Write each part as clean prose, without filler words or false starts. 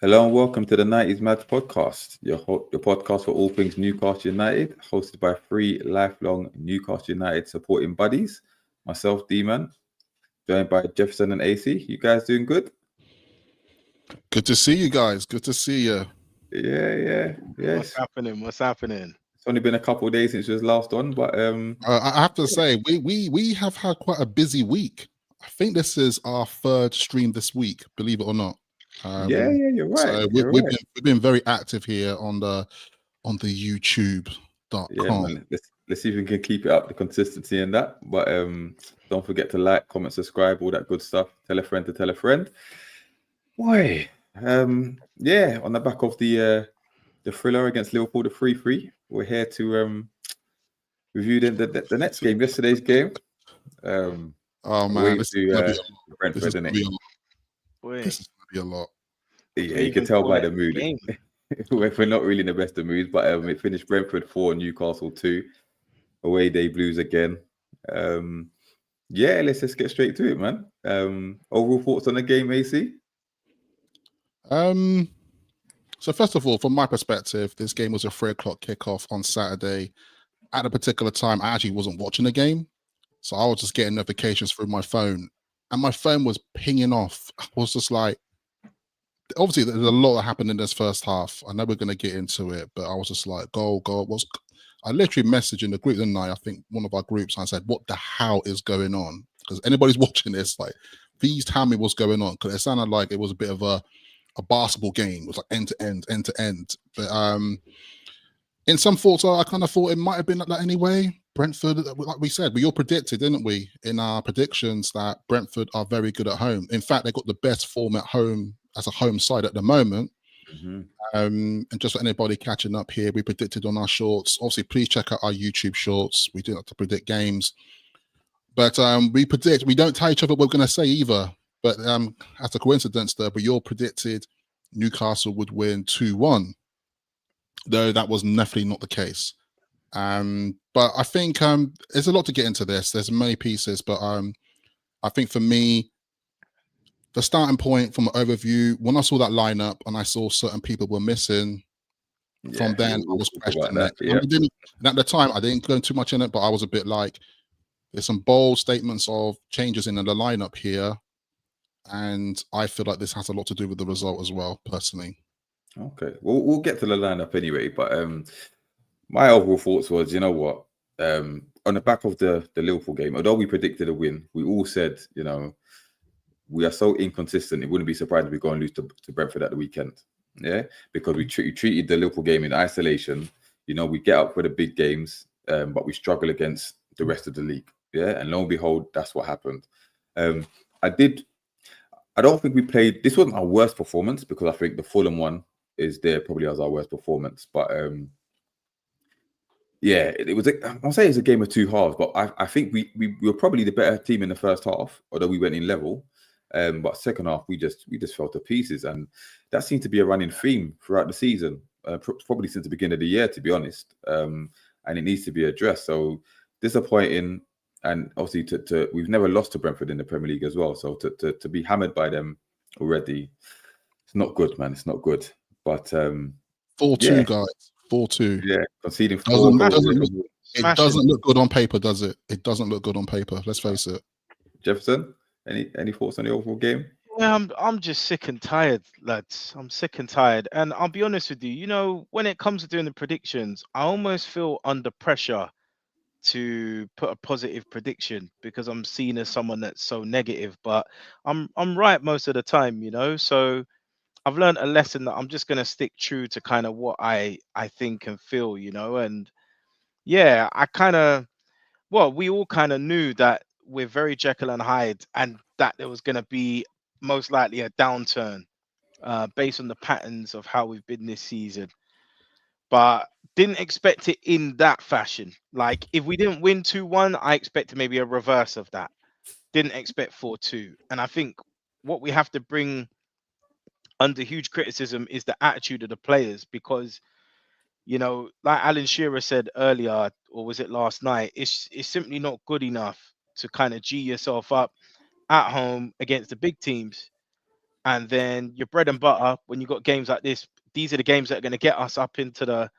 Hello and welcome to the 90s Mads podcast, your podcast for all things Newcastle United, hosted by three lifelong Newcastle United supporting buddies. Myself, D-Man, joined by Jefferson and AC. You guys doing good? Good to see you guys. Good to see you. Yeah. What's happening? It's only been a couple of days since we was last on, but I have to say we have had quite a busy week. I think this is our third stream this week, believe it or not. Yeah, you're right. So we've been very active here on the YouTube.com. Yeah, man. Let's see if we can keep it up, the consistency in that. But don't forget to like, comment, subscribe, all that good stuff. Tell a friend to tell a friend. Boy, yeah, on the back of the thriller against Liverpool, the 3-3, we're here to review the next game, yesterday's game. Oh man, this is gonna be Brentford, isn't it? This is gonna be a lot. Yeah, you can tell by the mood. We're not really in the best of moods, but it finished Brentford 4, Newcastle 2. Away day blues again. Yeah, let's just get straight to it, man. Overall thoughts on the game, AC? So first of all, from my perspective, this game was a 3:00 kickoff on Saturday. At a particular time, I actually wasn't watching the game, so I was just getting notifications through my phone, and my phone was pinging off. I was just like, obviously, there's a lot that happened in this first half. I know we're going to get into it, but I was just like, goal. I literally messaged in the group tonight. I think one of our groups, and I said, "What the hell is going on?" Because anybody's watching this, like, please tell me what's going on, because it sounded like it was a bit of a basketball game. It was like end to end. But in some thoughts, I kind of thought it might have been like that anyway. Brentford, like we said, we all predicted, didn't we, in our predictions that Brentford are very good at home. In fact, they got the best form at home as a home side at the moment. Mm-hmm. And just for anybody catching up here, we predicted on our shorts. Obviously, please check out our YouTube shorts. We do have to predict games. But we predict, we don't tell each other what we're going to say either. But as a coincidence there, we all predicted Newcastle would win 2-1, though that was definitely not the case. But I think there's a lot to get into this. There's many pieces, but I think for me, the starting point from an overview, when I saw that lineup and I saw certain people were missing, from then I was questioning it. Yeah. And at the time, I didn't go too much in it, but I was a bit like, there's some bold statements of changes in the lineup here. And I feel like this has a lot to do with the result as well, personally. Okay, we'll get to the lineup anyway. But my overall thoughts was, you know what, on the back of the Liverpool game, although we predicted a win, we all said, you know, we are so inconsistent. It wouldn't be surprising if we go and lose to Brentford at the weekend. Yeah, because we treated the Liverpool game in isolation. You know, we get up for the big games, but we struggle against the rest of the league. Yeah, and lo and behold, that's what happened. I don't think we played. This wasn't our worst performance, because I think the Fulham one is there probably as our worst performance. But yeah, it was. I'll say it's a game of two halves. But I think we were probably the better team in the first half, although we went in level. But second half, we just fell to pieces, and that seemed to be a running theme throughout the season, probably since the beginning of the year, to be honest. And it needs to be addressed. So disappointing. And obviously, we've never lost to Brentford in the Premier League as well. So to be hammered by them already, it's not good, man. It's not good. But 4-2, guys. 4-2. Yeah, conceding 4 goals. It doesn't look good on paper, does it? It doesn't look good on paper. Let's face it. Jefferson, any thoughts on the overall game? Yeah, I'm just sick and tired, lads. I'm sick and tired. And I'll be honest with you, you know, when it comes to doing the predictions, I almost feel under pressure to put a positive prediction, because I'm seen as someone that's so negative, but I'm right most of the time, you know. So I've learned a lesson that I'm just going to stick true to kind of what I think and feel, you know. And yeah, we all kind of knew that we're very Jekyll and Hyde, and that there was going to be most likely a downturn based on the patterns of how we've been this season. But didn't expect it in that fashion. Like, if we didn't win 2-1, I expected maybe a reverse of that. Didn't expect 4-2. And I think what we have to bring under huge criticism is the attitude of the players, because, you know, like Alan Shearer said earlier, or was it last night, it's simply not good enough to kind of G yourself up at home against the big teams. and then your bread and butter when you got games like this. These are the games that are going to get us up into the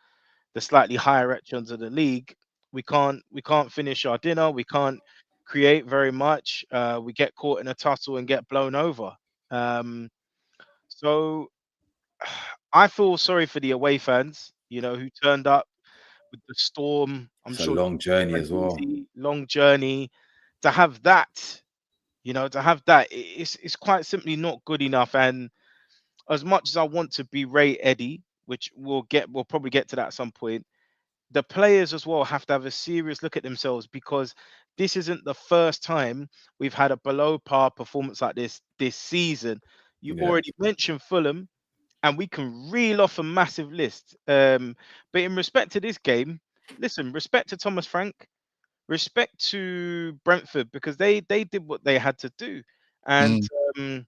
slightly higher echelons of the league. We can't finish our dinner. We can't create very much. We get caught in a tussle and get blown over. So I feel sorry for the away fans, who turned up with the storm. I'm It's a sure long journey went as well. easy, long journey. To have that, it's quite simply not good enough. And as much as I want to berate Eddie, which we'll probably get to that at some point, the players as well have to have a serious look at themselves, because this isn't the first time we've had a below par performance like this season. You Yeah. already mentioned Fulham, and we can reel off a massive list. But in respect to this game, listen, respect to Thomas Frank, respect to Brentford, because they did what they had to do, and um,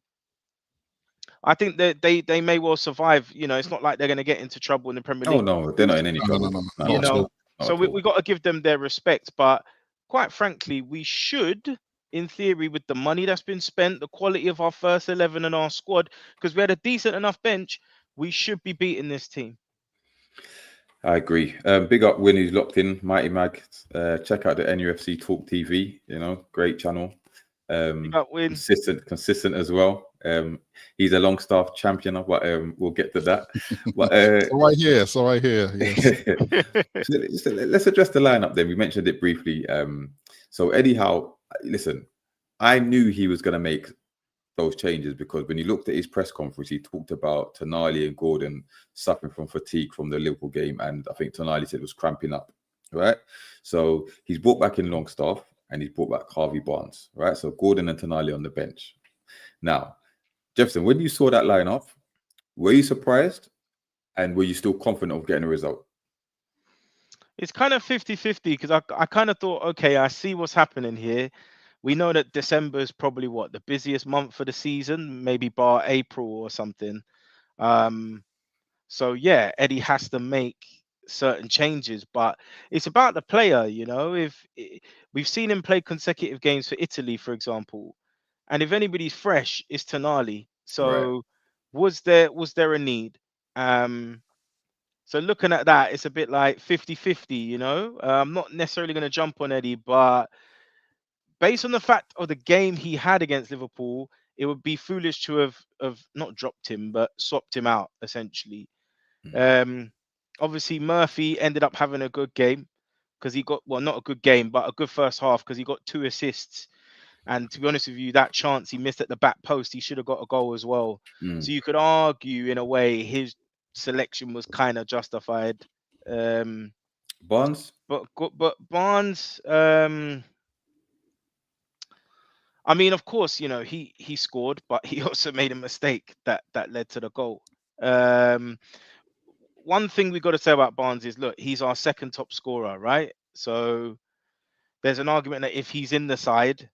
I think that they may well survive. It's not like they're going to get into trouble in the Premier Oh League. no, they're not in any trouble. No, Not You not at at know, all. all. Not so at we all. got to give them their respect. But quite frankly, we should, in theory, with the money that's been spent, the quality of our first 11 and our squad, because we had a decent enough bench, we should be beating this team. I agree. Big up Win, who's locked in. Mighty Mag. Check out the NUFC Talk TV. Great channel. We got Win. Consistent as well. He's a long staff champion, but we'll get to that. But So I hear. Yes. so let's address the lineup then. We mentioned it briefly. So Eddie Howe, listen, I knew he was going to make those changes, because when you looked at his press conference, he talked about Tonali and Gordon suffering from fatigue from the Liverpool game, and I think Tonali said it was cramping up, right? So he's brought back in Longstaff and he's brought back Harvey Barnes, right? So Gordon and Tonali on the bench. Now, Jefferson, when you saw that lineup, were you surprised, and were you still confident of getting a result? It's kind of 50-50, because I kind of thought, okay, I see what's happening here. We know that December is probably the busiest month for the season, maybe bar April or something. So yeah, Eddie has to make certain changes, but it's about the player. We've seen him play consecutive games for Italy, for example, and if anybody's fresh, it's Tonali. So Right. was there a need? So looking at that, it's a bit like 50-50. I'm not necessarily going to jump on Eddie, but based on the fact of the game he had against Liverpool, it would be foolish to have not dropped him, but swapped him out essentially. Obviously Murphy ended up having a good game, because he got, well, not a good game, but a good first half, because he got 2 assists. And to be honest with you, that chance he missed at the back post, he should have got a goal as well. So you could argue in a way his selection was kind of justified. Barnes? But Barnes, I mean, of course, he scored, but he also made a mistake that led to the goal. One thing we got to say about Barnes is, look, he's our second top scorer, right? So there's an argument that if he's in the side,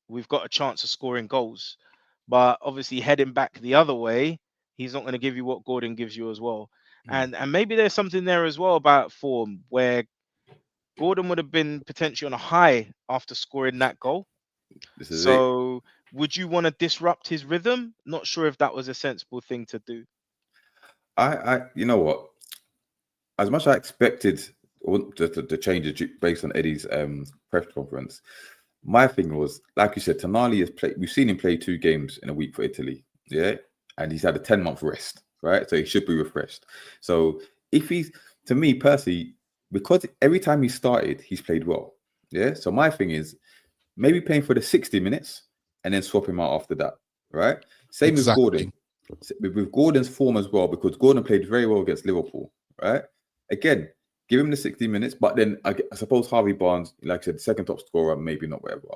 we've got a chance of scoring goals. But obviously, heading back the other way, he's not going to give you what Gordon gives you as well. And maybe there's something there as well about form, where Gordon would have been potentially on a high after scoring that goal. This is it. So would you want to disrupt his rhythm? Not sure if that was a sensible thing to do. You know what? As much as I expected the changes based on Eddie's press conference, my thing was, like you said, Tonali has played. We've seen him play 2 games in a week for Italy, yeah, and he's had a 10-month rest, right? So he should be refreshed. So if he's, to me personally, because every time he started, he's played well, yeah. So my thing is maybe playing for the 60 minutes and then swap him out after that, right? Same Exactly. with Gordon. With Gordon's form as well, because Gordon played very well against Liverpool, right? Again, give him the 60 minutes, but then I suppose Harvey Barnes, like I said, second top scorer, maybe not whatever.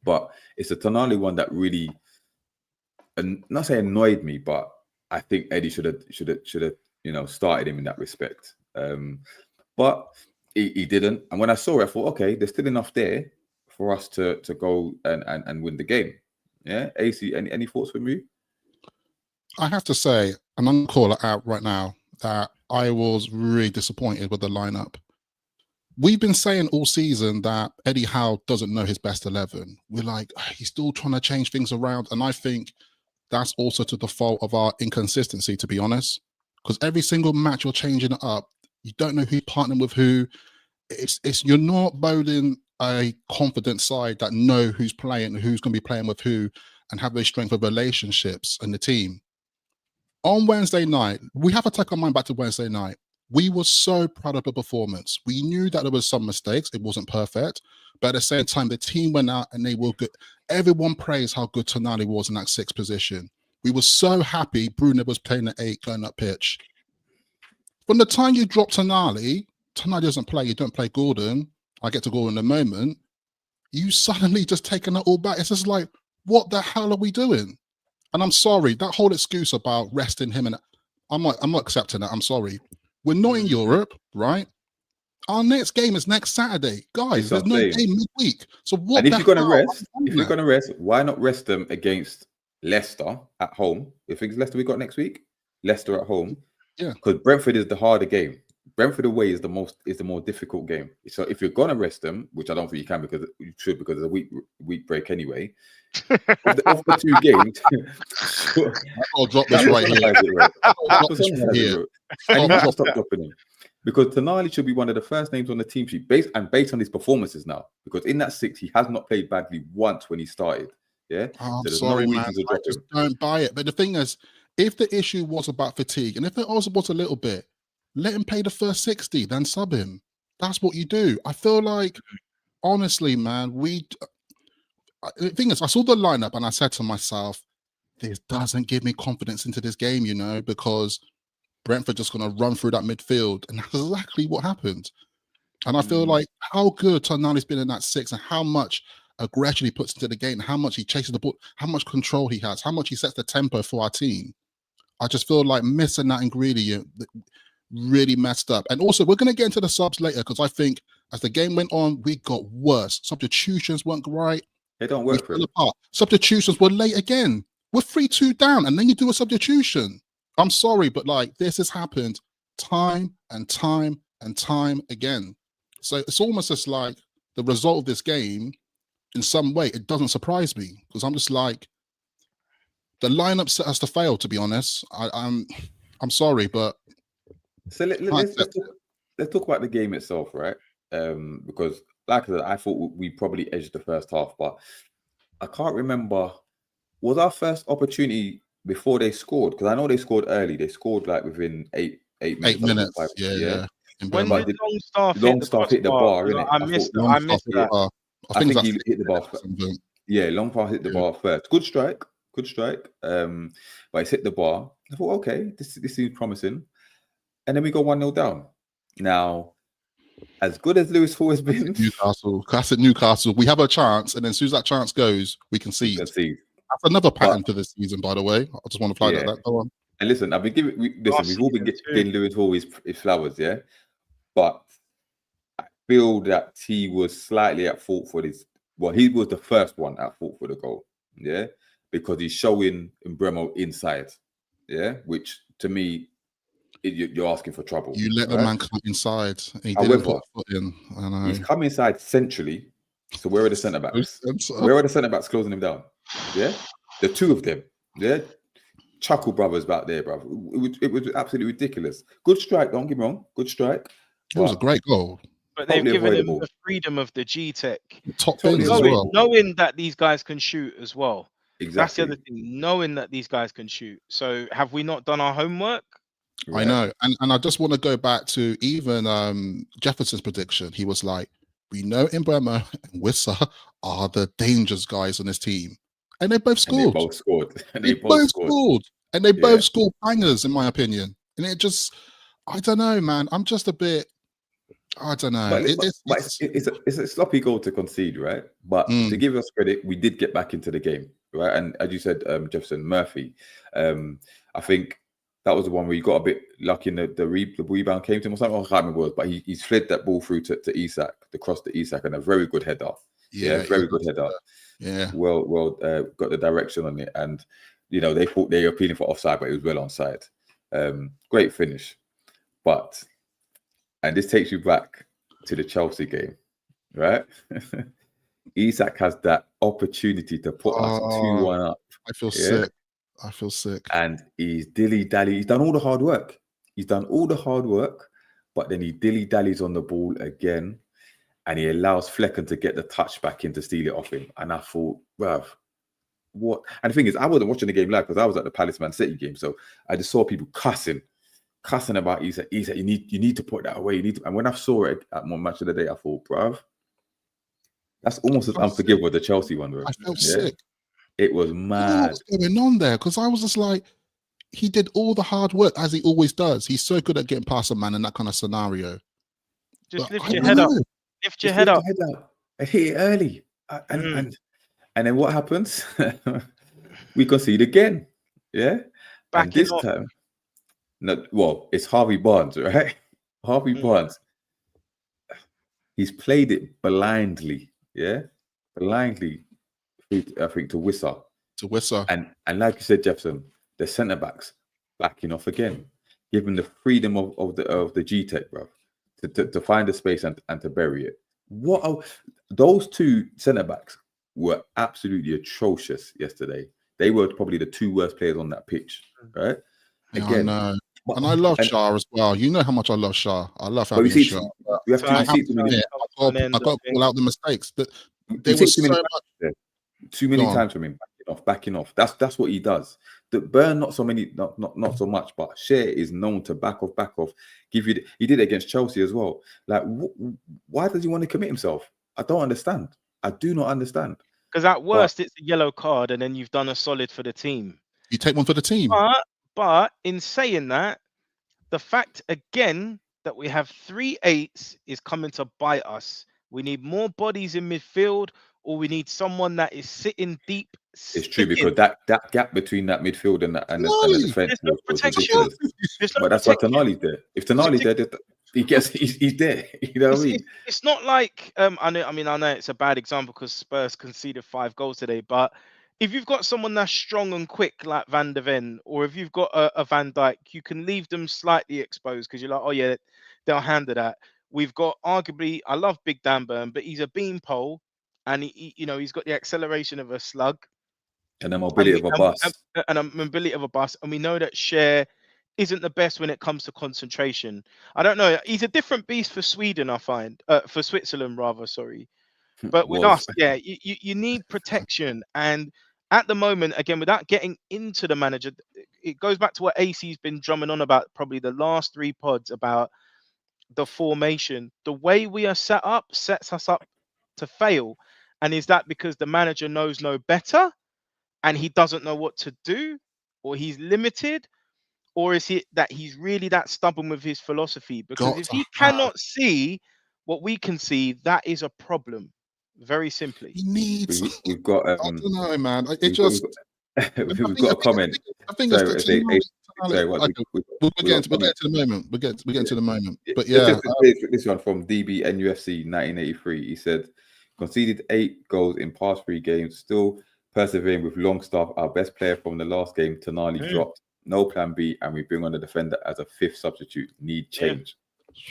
But it's a Tonali one that really, not say annoyed me, but I think Eddie should have started him in that respect. But he didn't. And when I saw it, I thought, okay, there's still enough there for us to go and win the game. Yeah, AC, any thoughts from you? I have to say, I'm going to call it out right now, that I was really disappointed with the lineup. We've been saying all season that Eddie Howe doesn't know his best 11. We're like, he's still trying to change things around. And I think that's also to the fault of our inconsistency, to be honest. Because every single match you're changing it up. You don't know who's partnering with who. It's you're not bowling a confident side that know who's playing, who's going to be playing with who, and have those strength of relationships in the team. On Wednesday night, we have to take our mind back to Wednesday night. We were so proud of the performance. We knew that there was some mistakes. It wasn't perfect. But at the same time, the team went out and they were good. Everyone praised how good Tonali was in that 6th position. We were so happy Bruno was playing at 8 going up pitch. From the time you drop Tonali doesn't play, you don't play Gordon. I get to Gordon in a moment. You suddenly just taking it all back. It's just like, what the hell are we doing? And I'm sorry, that whole excuse about resting him, and I'm not accepting that. I'm sorry. We're not in Europe, right? Our next game is next Saturday. Guys, there's no game midweek. So what? And if you're gonna rest, why not rest them against Leicester at home? If it's Leicester we got next week, Leicester at home. Yeah. Because Brentford is the harder game. Brentford away is the more difficult game. So if you're gonna rest them, which I don't think you can because you should because it's a week break anyway. Of the 2 games, I'll drop this right here. And you have to stop dropping him because Tonali should be one of the first names on the team sheet based on his performances now. Because in that 6, he has not played badly once when he started. Yeah, I'm sorry, man. I just don't buy it. But the thing is, if the issue was about fatigue, and if it also was a little bit, let him play the first 60, then sub him. That's what you do. I feel like, honestly, man, the thing is, I saw the lineup and I said to myself, this doesn't give me confidence into this game, because Brentford just going to run through that midfield. And that's exactly what happened. And I feel like how good Tonali's been in that 6 and how much aggression he puts into the game, how much he chases the ball, how much control he has, how much he sets the tempo for our team. I just feel like missing that ingredient really messed up. And also, we're going to get into the subs later because I think as the game went on, we got worse. Substitutions weren't right. They don't work for it. Substitutions were late again. We're 3-2 down, and then you do a substitution. I'm sorry, but this has happened time and time and time again. So it's almost just like the result of this game, in some way, it doesn't surprise me because I'm just like, the lineup set us to fail, to be honest. I'm sorry, but so let's talk about the game itself, right? Because like I said, I thought we probably edged the first half, but I can't remember. Was our first opportunity before they scored? Because I know they scored early. They scored within 8 minutes. 8 minutes. Yeah. When did Longstaff hit the bar, innit? I missed that. I think he hit the bar first. Yeah, Longstaff hit the bar first. Good strike. But he's hit the bar. I thought, okay, this seems promising. And then we go 1-0 down. Now, as good as Lewis Hall has been, classic Newcastle. We have a chance, and then as soon as that chance goes, we concede. That's another pattern for this season, by the way. I just want to fly that. Go on. And listen, I've been we've all been giving Lewis Hall his flowers, yeah. But I feel that he was slightly at fault for this. Well, he was the first one at fault for the goal, yeah, because he's showing Mbeumo inside, yeah, which to me, you're asking for trouble. You let the man come inside. And he However, didn't put a foot in. I know. He's come inside centrally. So where are the centre backs? Where are the centre backs closing him down? Yeah, the 2 of them. Yeah, Chuckle brothers back there, bro. It was absolutely ridiculous. Good strike. Don't get me wrong. Good strike. It was a great goal. But they've given him the freedom of the G-Tech. Top bins as well. Knowing that these guys can shoot as well. Exactly. That's the other thing. Knowing that these guys can shoot. So have we not done our homework? Right. I know. And I just want to go back to even Jefferson's prediction. He was like, we know Mbeumo and Wissa are the dangerous guys on this team. And they both scored. They both scored. And they both scored bangers, in my opinion. And it just, I don't know, man. I'm just a bit, I don't know. It's a sloppy goal to concede, right? But to give us credit, we did get back into the game, right? And as you said, Jefferson Murphy, I think that was the one where you got a bit lucky in the rebound came to him or something. I can't remember what it was, but he slid that ball through to Isak, the cross to Isak, and a very good header. Very good header. Yeah. Well, got the direction on it, and they thought they were appealing for offside, but it was well onside. Great finish, and this takes you back to the Chelsea game, right? Isak has that opportunity to put us 2-1 up. I feel sick. I feel sick. And he's dilly-dally. He's done all the hard work. But then he dilly-dallies on the ball again. And he allows Flecken to get the touch back in to steal it off him. And I thought, bruv, what? And the thing is, I wasn't watching the game live because I was at the Palace Man City game. So I just saw people cussing about Isak. You need to put that away. And when I saw it at my match of the day, I thought, bruv, that's almost as unforgivable as the Chelsea one, bro. I felt sick. It was mad. What's going on there? Because I was just like, he did all the hard work as he always does. He's so good at getting past a man in that kind of scenario. Just lift your head up. Lift your head up. And hit it early. And then what happens? We concede again. Yeah. Back and this time, it's Harvey Barnes, right? Harvey Barnes. He's played it blindly. Yeah. Blindly, I think, to Wissa. And like you said, Jefferson, the centre backs backing off again, giving the freedom of the G-Tech, bro, to find the space and to bury it. Those two centre backs were absolutely atrocious yesterday. They were probably the two worst players on that pitch, right? Again, I know. And I love Shah as well. You know how much I love Shah. I love having Shah. I got to call out the mistakes, but there was so much. Too many times from him backing off. That's what he does. The Burn, not so much, but Shea is known to back off. He did it against Chelsea as well. Like, why does he want to commit himself? I don't understand. I do not understand. Because at worst, it's a yellow card, and then you've done a solid for the team. You take one for the team. But in saying that, the fact again that we have 3 8s is coming to bite us. We need more bodies in midfield, or we need someone that is sitting deep. It's true, because that gap between that midfield and the defense was ridiculous. But that's why Tonali's there. If Tonali's there, he's there. You know what I mean? It's not like I know it's a bad example because Spurs conceded 5 goals today, but if you've got someone that's strong and quick like Van de Ven, or if you've got a Van Dijk, you can leave them slightly exposed because you're like, oh yeah, they'll handle that. We've got arguably, I love Big Dan Burn, but he's a beanpole, and he's got the acceleration of a slug, and the mobility of a bus, and we know that Shea isn't the best when it comes to concentration. I don't know. He's a different beast for Sweden, I find, for Switzerland rather. Sorry, but with us, yeah, you need protection. And at the moment, again, without getting into the manager, it goes back to what AC's been drumming on about probably the last 3 pods about the formation. The way we are set up sets us up to fail. And is that because the manager knows no better and he doesn't know what to do, or he's limited? Or is it that he's really that stubborn with his philosophy? Because if he cannot see what we can see, that is a problem. Very simply. He needs. We've got. I don't know, man. We've got a comment. I think it's we'll get to the moment. We'll get to the moment. But yeah, this one from DB NUFC 1983. He said, conceded 8 goals in past 3 games, still persevering with Longstaff, our best player from the last game. Tonali dropped. No plan B, and we bring on the defender as a 5th substitute. Need change.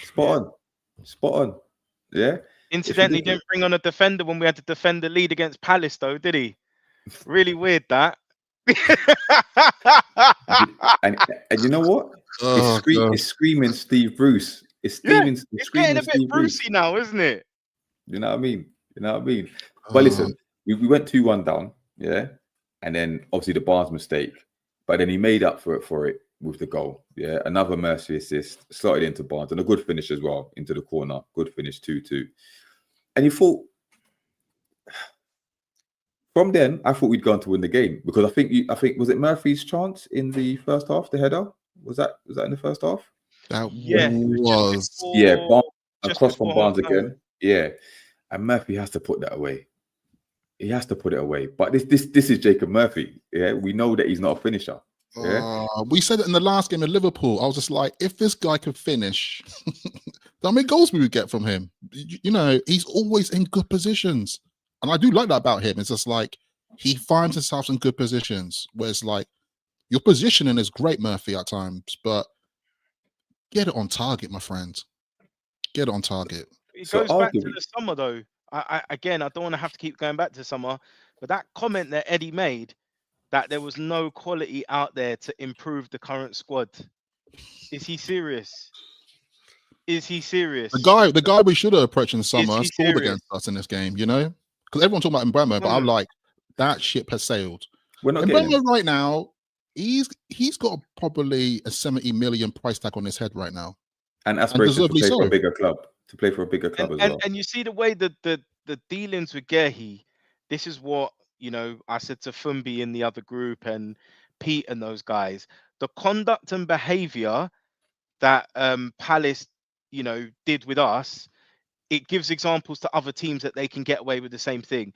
Spot on. Yeah. Incidentally, didn't bring on a defender when we had to defend the lead against Palace, though, did he? Really weird that. and you know what? It's screaming Steve Bruce. It's getting a bit Brucey now, isn't it? You know what I mean? But listen, we went 2-1 down, yeah, and then obviously the Barnes mistake. But then he made up for it with the goal. Yeah, another mercy assist, slotted into Barnes, and a good finish as well into the corner. Good finish, 2-2. And you thought, from then, I thought we'd gone to win the game, because I think was it Murphy's chance in the first half, the header? Was that in the first half? That was Barnes, across from Barnes again. Yeah, and Murphy has to put that away. He has to put it away. But this is Jacob Murphy. Yeah, we know that he's not a finisher. Yeah, we said it in the last game in Liverpool. I was just like, if this guy could finish, how many goals we would get from him? He's always in good positions, and I do like that about him. It's just like he finds himself in good positions where it's like your positioning is great, Murphy, at times, but get it on target, my friend. Get it on target. It goes back to the summer, though. I don't want to have to keep going back to summer, but that comment that Eddie made, that there was no quality out there to improve the current squad. Is he serious? Is he serious? The guy we should have approached in the summer he scored serious? against us in this game, you know? Because everyone talking about Mbeumo, but I'm like, that ship has sailed. We're not getting Mbeumo him. right now, he's got probably a 70 million price tag on his head right now. And aspirations to deservedly play for so. a bigger club. To play for a bigger club as well. And you see the way that the dealings with Gehi, this is what, you know, I said to Fumbi in the other group and Pete and those guys. The conduct and behavior that Palace, you know, did with us, it gives examples to other teams that they can get away with the same thing.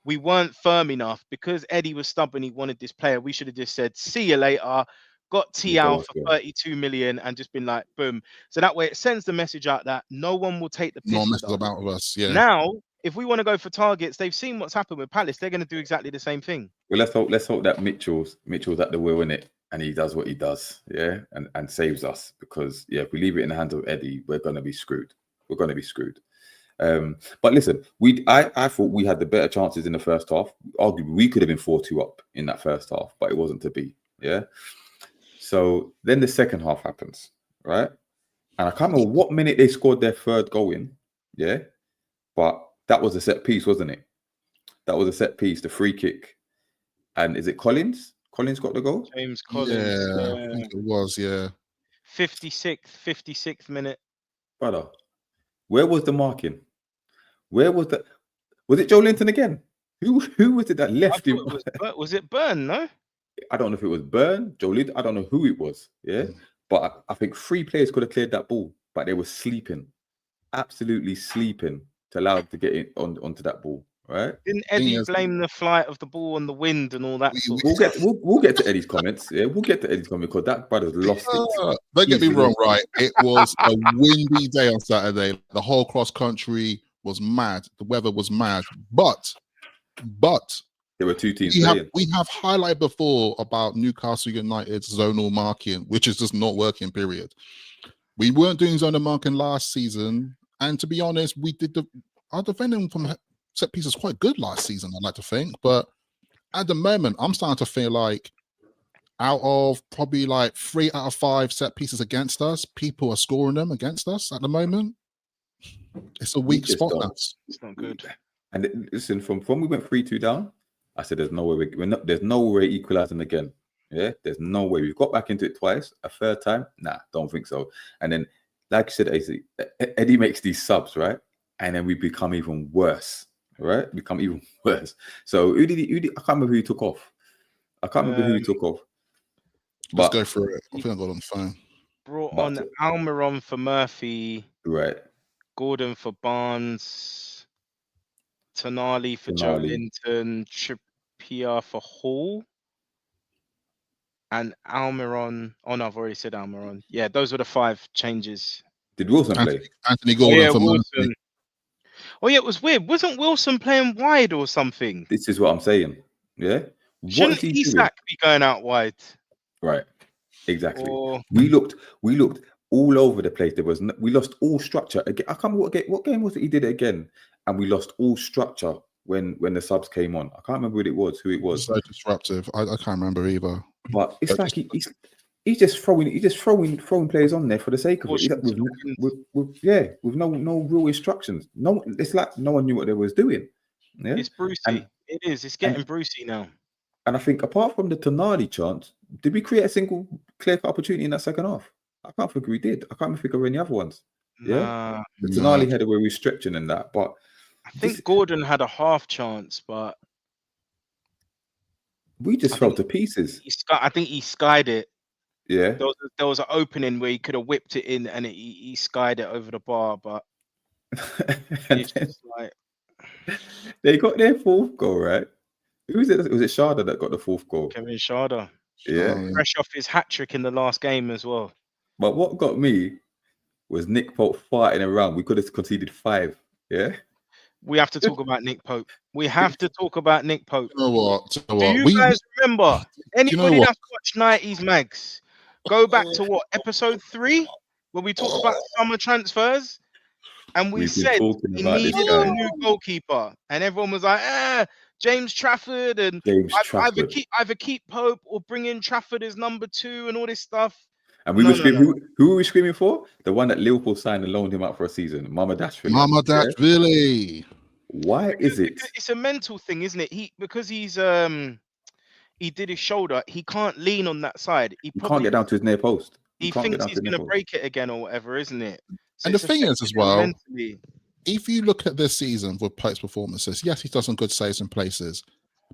We weren't firm enough because Eddie was stubborn. He wanted this player. We should have just said, see you later. Got TL for 32 million and just been like, boom. So that way it sends the message out that no one will take the piss. No messes about with us. Yeah. Now, if we want to go for targets, they've seen what's happened with Palace. They're going to do exactly the same thing. Well, let's hope that Mitchell's at the wheel in it, and he does what he does, yeah, and saves us. Because yeah, if we leave it in the hands of Eddie, we're going to be screwed. We're going to be screwed. But listen, I thought we had the better chances in the first half. Arguably, we could have been 4-2 up in that first half, but it wasn't to be. Yeah. So then the second half happens, right? And I can't remember what minute they scored their third goal in. Yeah. But that was a set piece, wasn't it? That was a set piece, the free kick. And is it Collins? Collins got the goal? James Collins. Yeah, I think it was, yeah. 56th minute. Brother, where was the marking? Where was the... Was it Joe Linton again? Who was it that left him? Was it Burn, no? I don't know if it was Burn, Joe Linton. I don't know who it was, yeah? But I think 3 players could have cleared that ball, but they were sleeping. Absolutely sleeping to allow them to get in onto that ball, right? Didn't Eddie blame the flight of the ball on the wind and all that? We'll get to Eddie's comments. Yeah, we'll get to Eddie's comments because that brother's lost it. Don't get me wrong, right? It was a windy day on Saturday. The whole cross country was mad. The weather was mad. But there were 2 teams playing. We have highlighted before about Newcastle United's zonal marking, which is just not working, period. We weren't doing zonal marking last season. And to be honest, our defending from set pieces quite good last season, I'd like to think. But at the moment, I'm starting to feel like out of probably like 3 out of 5 set pieces against us, people are scoring them against us at the moment. It's a weak spot now. It's not good. And listen, from we went 3-2 down, I said there's no way there's no way equalizing again. Yeah, there's no way. We've got back into it twice. A third time, nah, don't think so. And then, like you said, Eddie makes these subs, right? And then we become even worse, right? Become even worse. So I can't remember who he took off. But let's go through it. I think I got on the phone. Brought on Almiron for Murphy. Right. Gordon for Barnes. Tonali for Joe Linton. Trippier for Hall. And Almiron. Oh no, I've already said Almiron. Yeah, those were the 5 changes. Did Wilson play? Anthony Gordon for Wilson. Murphy. Oh yeah, it was weird. Wasn't Wilson playing wide or something? This is what I'm saying. Yeah. Shouldn't Isak be going out wide? Right. Exactly. We looked all over the place. We lost all structure. Again, I can't remember what game was it he did it again, and we lost all structure when the subs came on. I can't remember who it was. So disruptive. I can't remember either. But it's like he's just throwing players on there for the sake of it. With no real instructions. No, it's like no one knew what they was doing. Yeah, it's Brucey. It is. It's getting Brucey now. And I think apart from the Tonali chance, did we create a single clear opportunity in that second half? I can't think we did. I can't think of any other ones. Yeah, the Tonali header where we were stretching and that, but I think Gordon had a half chance, but we just fell to pieces. I think he skied it. Yeah, there was an opening where he could have whipped it in, and he skied it over the bar, but it's just like they got their 4th goal, right? Who was it? Was it Sharda that got the 4th goal? Kevin Sharda. Yeah, fresh off his hat trick in the last game as well. But what got me was Nick Pope farting around. We could have conceded 5. Yeah. We have to talk about Nick Pope. We have to talk about Nick Pope. You know what? Do you guys remember? Anybody that's watched 90s Mags, go back to what, episode 3, where we talked about summer transfers, and we said we needed a new goalkeeper, and everyone was like, James Trafford and James either Trafford. keep Pope or bring in Trafford as number 2 and all this stuff. And we were screaming. Who were we screaming for? The one that Liverpool signed and loaned him out for a season, Mamadashvili. Mamadashvili. Why is it? It's a mental thing, isn't it? Because he's he did his shoulder. He can't lean on that side. He can't get down to his near post. He thinks he's going to break it again or whatever, isn't it? So and the thing is as well, mentally. If you look at this season with Pope's performances, yes, he's done some good saves in places,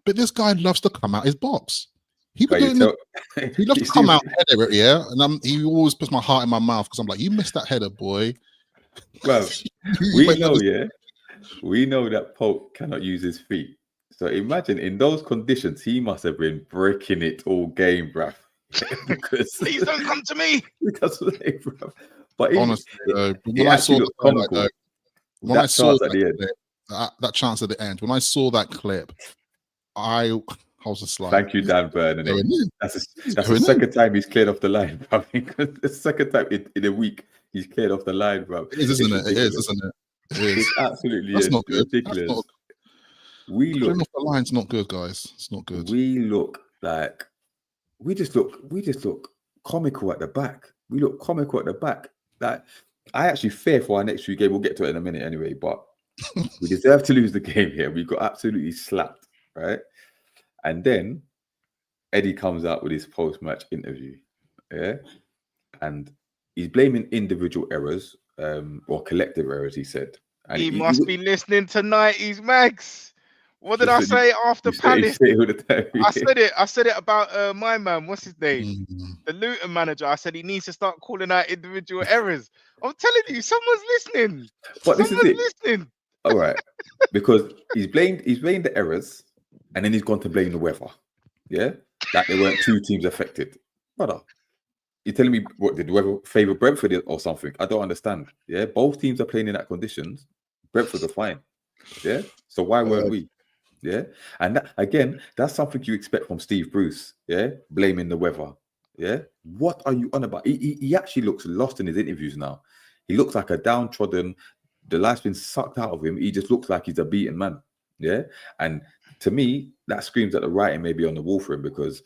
but this guy loves to come out his box. He loves to come out header, yeah, and he always puts my heart in my mouth because I'm like, you missed that header, boy. Well, we know that Pope cannot use his feet. So imagine in those conditions, he must have been breaking it all game, bruv. Because please don't come to me. Because, bruv. But honestly, when I saw that chance at the end, when I saw that clip, I was just like, thank you, Dan Burn. That's the second time he's cleared off the line, bro. The second time in a week he's cleared off the line, bro. It is, isn't it? It is, isn't it? It's absolutely That's not good. ridiculous. That's not, off the line's not good, guys. It's not good. We look like we just look comical at the back. We look comical at the back. Like, I actually fear for our next few games. We'll get to it in a minute anyway, but we deserve to lose the game here. We got absolutely slapped, right? And then Eddie comes out with his post-match interview, yeah, and he's blaming individual errors or collective errors. He said, and he must be listening to 90s Mags. What did I say after Palace? I said it about my man. What's his name? The Luton manager. I said he needs to start calling out individual errors. I'm telling you, someone's listening. But someone's listening. All right, because he's blamed the errors, and then he's gone to blame the weather. Yeah, that there weren't two teams affected, brother. You're telling me what did the weather favour Brentford or something? I don't understand. Yeah, both teams are playing in that conditions. Brentford are fine. Yeah, so why weren't we? Yeah, and that, again, that's something you expect from Steve Bruce. Yeah, blaming the weather. Yeah, what are you on about? He actually looks lost in his interviews now. He looks like a downtrodden. The life's been sucked out of him. He just looks like he's a beaten man. Yeah, and to me, that screams that the writing may be on the wall for him because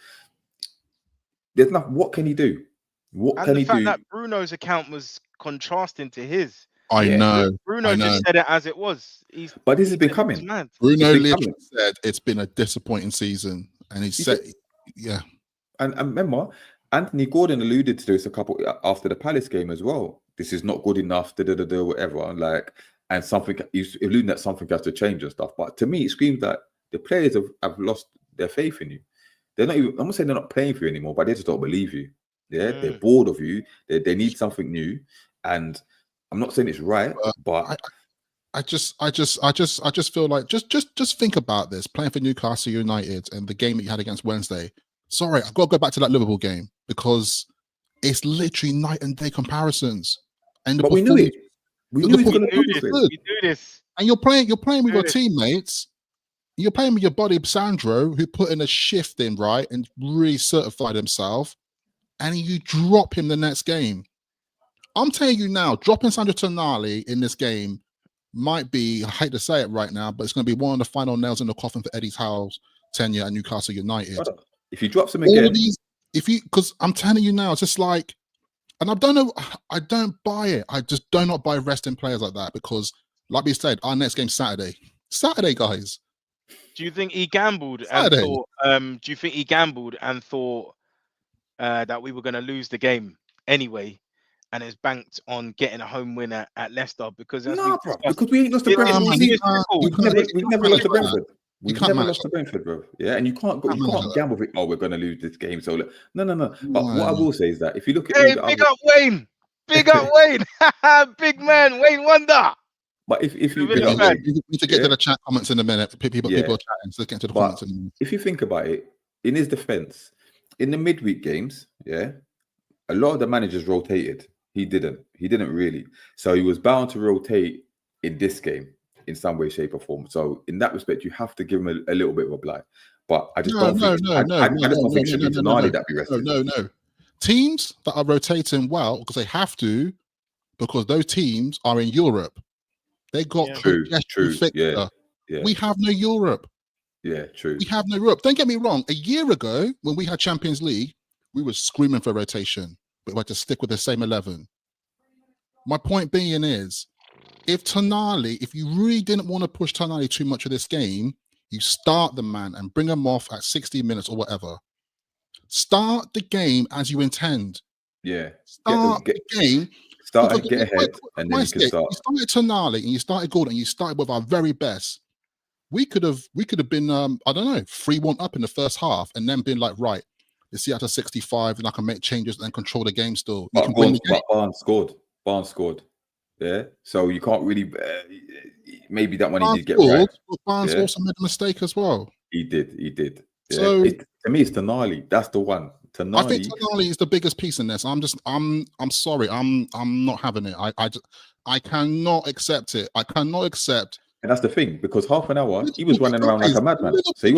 there's nothing. What can he do? What can he do? And the fact that Bruno's account was contrasting to his. I know. Bruno just said it as it was. But this has been coming. Bruno literally said it's been a disappointing season, and he said, yeah. And remember, Anthony Gordon alluded to this a couple after the Palace game as well. This is not good enough. Whatever. Like, and something he's alluding that something has to change and stuff. But to me, it screams that the players have lost their faith in you. They're not even. I'm not saying they're not playing for you anymore, but they just don't believe you. Yeah, they're bored of you. They need something new, and I'm not saying it's right, but I just feel like just think about this: playing for Newcastle United and the game that you had against Wednesday. Sorry, I've got to go back to that Liverpool game because it's literally night and day comparisons. And but we knew it. We knew we do this. And you're playing with your teammates. You're playing with your buddy Sandro, who put in a shift in, right, and really certified himself. And you drop him the next game. I'm telling you now, dropping Sandro Tonali in this game might be, I hate to say it right now, but it's going to be one of the final nails in the coffin for Eddie Howe's tenure at Newcastle United. If he drops him again, because I'm telling you now, it's just like, and I don't buy it. I just do not buy resting players like that because, like we said, our next game's Saturday. Saturday, guys. Do you think he gambled and thought? Do you think he gambled and thought that we were going to lose the game anyway? And is banked on getting a home winner at Leicester because because we ain't lost to Brentford. We've never lost to Brentford. We've never lost to Brentford, bro. Yeah, and you can't gamble with we're going to lose this game. So no. But what I will say is that if you look at big up Wayne, big man, Wayne Wonder. But if you we need to get to the chat comments in a minute. People are chatting, so let's get to the comments in a minute. If you think about it, in his defense, in the midweek games, yeah, a lot of the managers rotated. He didn't really. So he was bound to rotate in this game in some way, shape, or form. So in that respect, you have to give him a little bit of a blight. But I just don't think it should be Tonali that be rested. No. Teams that are rotating well, because they have to, because those teams are in Europe. They got true. Yeah. We have no Europe. Yeah, true. We have no rope. Don't get me wrong. A year ago, when we had Champions League, we were screaming for rotation, but we had to stick with the same 11. My point being is, if you really didn't want to push Tonali too much of this game, you start the man and bring him off at 60 minutes or whatever. Start the game as you intend. Yeah. Start the game. Start and get ahead, and then you can start. You started Tonali and you started Gordon, and you started with our very best. We could have been, I don't know, 3-1 up in the first half, and then been like, right, let's see after 65, and I can make changes and control the game still. You can win the game. But Barnes scored. Yeah, so you can't really. Maybe that one he did get right. But Barnes also made a mistake as well. He did. Yeah. So to me, it's Tonali. That's the one. I think Tonali is the biggest piece in this. I'm sorry. I'm not having it. I cannot accept it. I cannot accept. And that's the thing, because half an hour he was running around like a madman. So he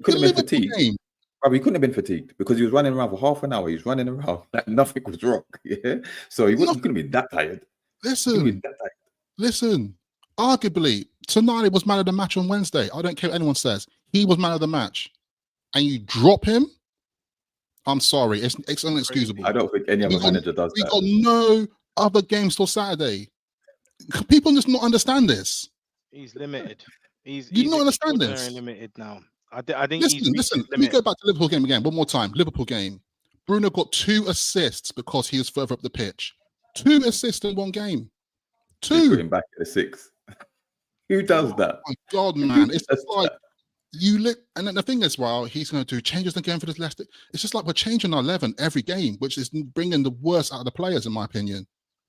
couldn't have been fatigued. Probably couldn't have been fatigued because he was running around for half an hour. He was running around like nothing was wrong. Yeah. So he couldn't be that tired. Listen. Arguably, Tonali was man of the match on Wednesday. I don't care what anyone says. He was man of the match. And you drop him? I'm sorry. It's inexcusable. I don't think any other manager does that. We got no other games till Saturday. People just not understand this. He's limited. He's not understand this. Limited now. I think listen. Let me go back to Liverpool game again. One more time. Liverpool game. Bruno got 2 assists because he was further up the pitch. 2 assists in one game. 2. Put him back at the 6. Who does that? Oh my God, man! It's just like you look, and then the thing is, well, he's going to do changes again for this Leicester. It's just like we're changing our 11 every game, which is bringing the worst out of the players, in my opinion.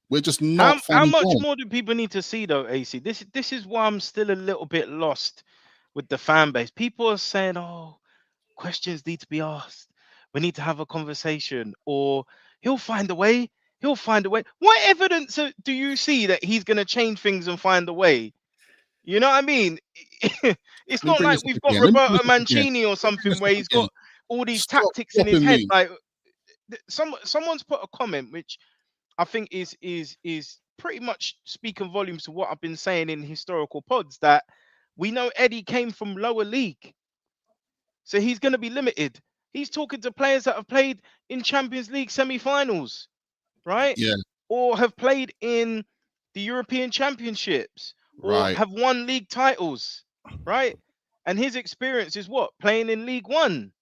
We're just not. How much more do people need to see, though, AC? This is why I'm still a little bit lost with the fan base. People are saying, "Oh, questions need to be asked. We need to have a conversation," or he'll find a way. He'll find a way. What evidence do you see that he's going to change things and find a way? You know what I mean? It's not like we've got Roberto Mancini or something where he's got all these tactics in his head. Like someone's put a comment which I think is pretty much speaking volumes to what I've been saying in historical pods, that we know Eddie came from lower league, so he's going to be limited. He's talking to players that have played in Champions League semi-finals, right? Yeah. Or have played in the European Championships. Or have won league titles, right? And his experience is what? Playing in League One.